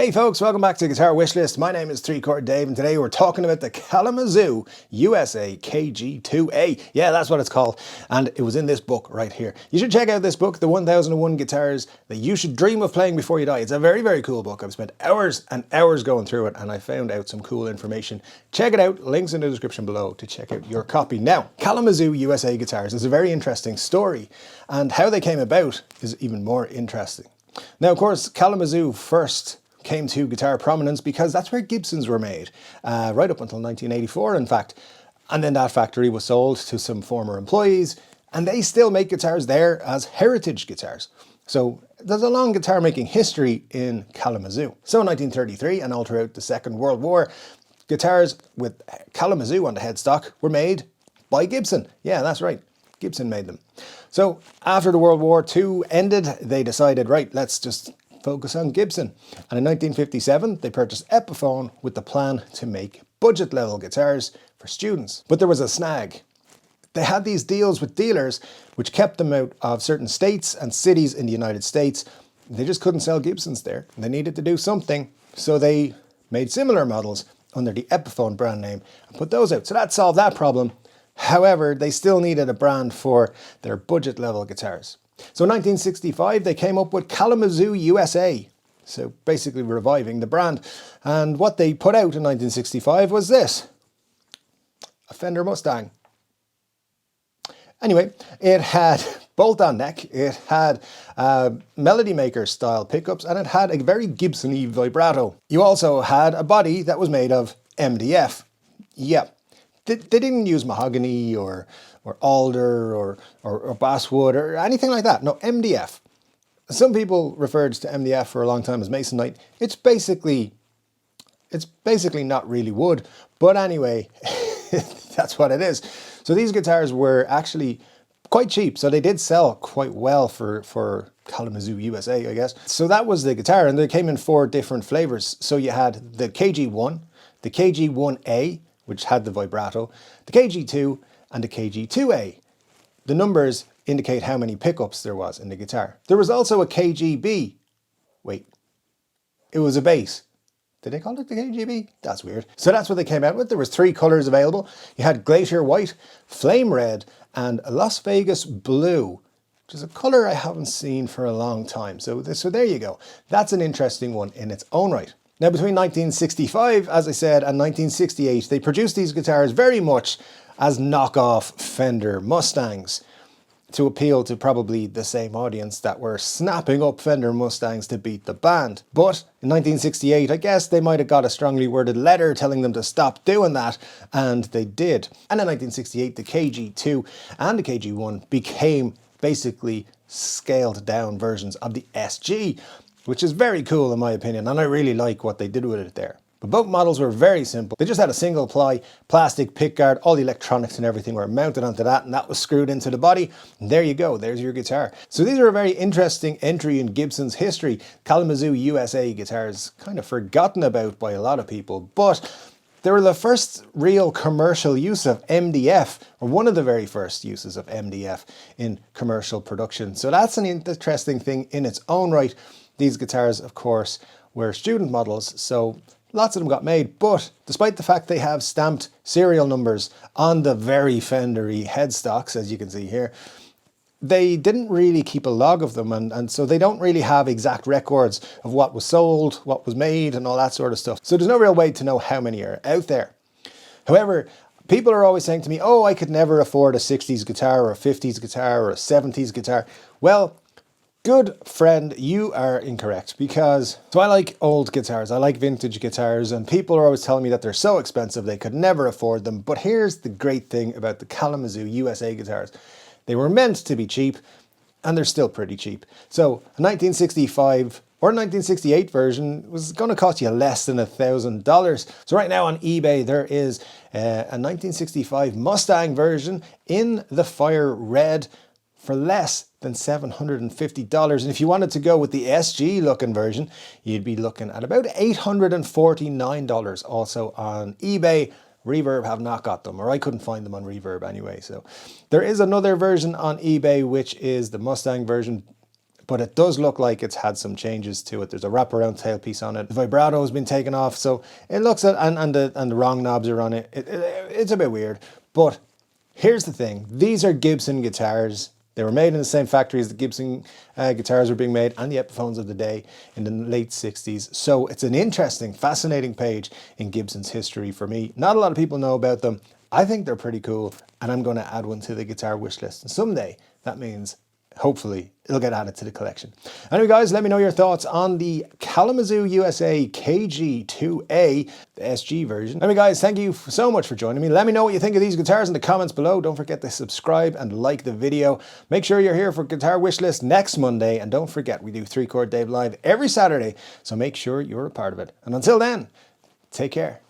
Hey folks, welcome back to Guitar Wishlist. My name is 3-Chord Dave and today we're talking about the Kalamazoo USA KG2a. Yeah, that's what it's called, and it was in this book right here. You should check out this book, The 1001 Guitars That You Should Dream of Playing Before You Die. It's a very, very cool book. I've spent hours and hours going through it and I found out some cool information. Check it out, links in the description below to check out your copy. Now, Kalamazoo USA Guitars is a very interesting story, and how they came about is even more interesting. Now, of course, Kalamazoo first came to guitar prominence because that's where Gibsons were made, right up until 1984 in fact, and then that factory was sold to some former employees and they still make guitars there as heritage guitars. So there's a long guitar making history in Kalamazoo. So in 1933 and all throughout the Second World War, guitars with Kalamazoo on the headstock were made by Gibson. Yeah, that's right, Gibson made them. So after the World War II ended, they decided, right, let's just focus on Gibson. And in 1957, they purchased Epiphone with the plan to make budget level guitars for students. But there was a snag. They had these deals with dealers which kept them out of certain states and cities in the United States. They just couldn't sell Gibsons there. They needed to do something, so they made similar models under the Epiphone brand name and put those out. So that solved that problem. However, they still needed a brand for their budget level guitars. So in 1965, they came up with Kalamazoo USA, so basically reviving the brand. And what they put out in 1965 was this, a Fender Mustang. Anyway, it had bolt-on neck, it had Melody Maker style pickups, and it had a very Gibson-y vibrato. You also had a body that was made of MDF. Yeah, they didn't use mahogany or alder or basswood or anything like that. No, MDF. Some people referred to MDF for a long time as masonite. It's basically not really wood, but anyway, that's what it is. So these guitars were actually quite cheap, so they did sell quite well for Kalamazoo USA, I guess. So that was the guitar, and they came in 4 different flavors. So you had the KG1, the KG1a, which had the vibrato, the KG2, and the KG2a. The numbers indicate how many pickups there was in the guitar. There was also a KGB. Wait, it was a bass. Did they call it the KGB? That's weird. So that's what they came out with. There was 3 colors available. You had Glacier White, Flame Red, and Las Vegas Blue, which is a color I haven't seen for a long time. So there you go. That's an interesting one in its own right. Now, between 1965, as I said, and 1968, they produced these guitars very much as knockoff Fender Mustangs to appeal to probably the same audience that were snapping up Fender Mustangs to beat the band. But in 1968, I guess they might have got a strongly worded letter telling them to stop doing that, and they did. And in 1968, the KG2 and the KG1 became basically scaled down versions of the SG, which is very cool in my opinion, and I really like what they did with it there. But both models were very simple. They just had a single ply plastic pickguard, all the electronics and everything were mounted onto that, and that was screwed into the body. And there you go, there's your guitar. So these are a very interesting entry in Gibson's history. Kalamazoo USA guitars, kind of forgotten about by a lot of people, but they were the first real commercial use of MDF, or one of the very first uses of MDF in commercial production. So that's an interesting thing in its own right. These guitars, of course, were student models, so lots of them got made, but despite the fact they have stamped serial numbers on the very Fender-y headstocks, as you can see here, they didn't really keep a log of them, and so they don't really have exact records of what was sold, what was made, and all that sort of stuff. So there's no real way to know how many are out there. However, people are always saying to me, oh, I could never afford a 60s guitar or a 50s guitar or a 70s guitar. Well, good friend, you are incorrect, because so I like old guitars, I like vintage guitars, and people are always telling me that they're so expensive they could never afford them. But here's the great thing about the Kalamazoo USA guitars. They were meant to be cheap, and they're still pretty cheap. So a 1965 or 1968 version was going to cost you less than $1,000. So right now on eBay there is a 1965 Mustang version in the fire red for less than $750. And if you wanted to go with the SG looking version, you'd be looking at about $849 also on eBay. Reverb have not got them, or I couldn't find them on Reverb anyway. So there is another version on eBay, which is the Mustang version, but it does look like it's had some changes to it. There's a wraparound tailpiece on it. The vibrato has been taken off, so it looks at, and the wrong knobs are on it. It's a bit weird, but here's the thing. These are Gibson guitars. They were made in the same factory as the Gibson guitars were being made, and the Epiphones of the day in the late 60s. So it's an interesting, fascinating page in Gibson's history for me. Not a lot of people know about them. I think they're pretty cool, and I'm going to add one to the guitar wish list. And someday, that means hopefully it'll get added to the collection. Anyway guys, let me know your thoughts on the Kalamazoo USA KG2a, the SG version. Anyway guys, thank you so much for joining me. Let me know what you think of these guitars in the comments below. Don't forget to subscribe and like the video. Make sure you're here for Guitar Wishlist next Monday, and don't forget we do 3 Chord Dave Live every Saturday, so make sure you're a part of it. And until then, take care.